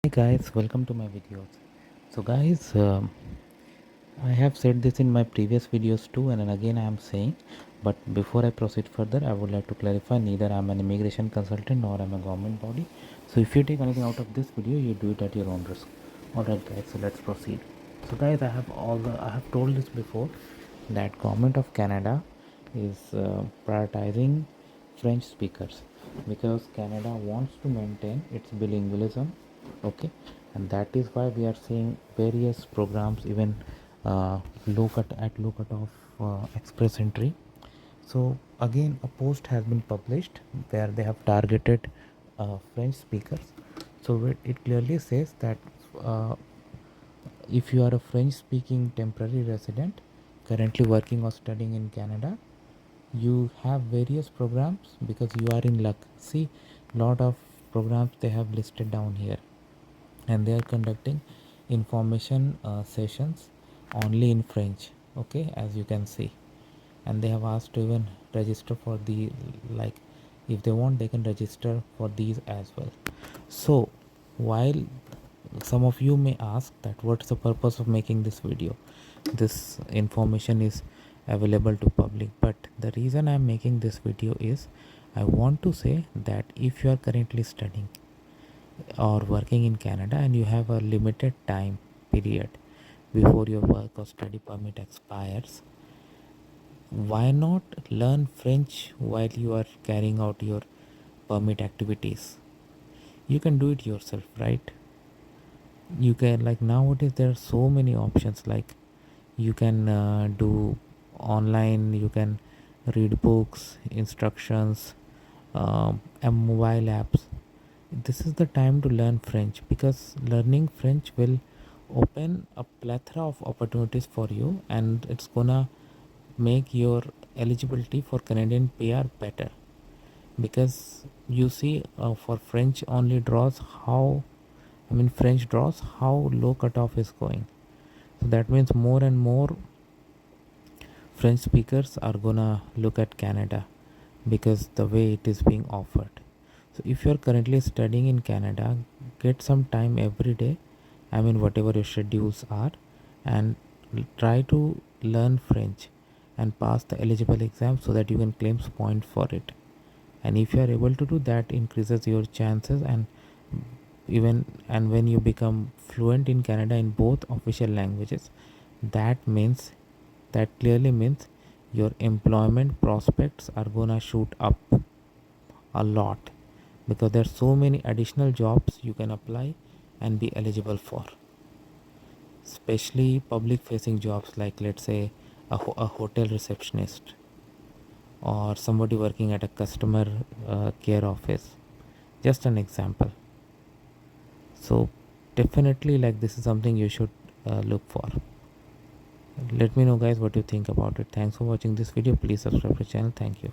Hey guys, welcome to my videos. So guys, I have said this in my previous videos too, and then again I am saying, but before I proceed further, I would like to clarify neither I am an immigration consultant nor I am a government body. So if you take anything out of this video, you do it at your own risk. Alright guys, so let's proceed. So guys, I have told this before that government of Canada is prioritizing French speakers because Canada wants to maintain its bilingualism. Okay, and that is why we are seeing various programs even low cut of express entry. So again a post has been published where they have targeted French speakers. So it clearly says that uh, if you are a French speaking temporary resident currently working or studying in Canada, you have various programs because you are in luck. See, lot of programs they have listed down here, and they are conducting information sessions only in French. Okay, as you can see, and they have asked to even register for the, like, if they want they can register for these as well. So while some of you may ask that what's the purpose of making this video, this information is available to public, but the reason I'm making this video is I want to say that if you are currently studying or working in Canada and you have a limited time period before your work or study permit expires, why not learn French while you are carrying out your permit activities? You can do it yourself, right? You can, like, nowadays there are so many options, like you can do online, you can read books, instructions, and mobile apps. This is the time to learn French because learning French will open a plethora of opportunities for you, and it's gonna make your eligibility for Canadian PR better. Because you see, for French only draws, how French draws how low cutoff is going. So that means more and more French speakers are gonna look at Canada because the way it is being offered. So if you are currently studying in Canada, get some time every day, whatever your schedules are, and try to learn French and pass the eligible exam so that you can claim points for it. And if you are able to do that, increases your chances, and when you become fluent in Canada in both official languages, that means that clearly means your employment prospects are gonna shoot up a lot, because there are so many additional jobs you can apply and be eligible for, especially public facing jobs, like let's say a hotel receptionist or somebody working at a customer care office, just an example. So definitely, like, this is something you should look for. Let me know guys what you think about it. Thanks for watching this video. Please subscribe to the channel. Thank you.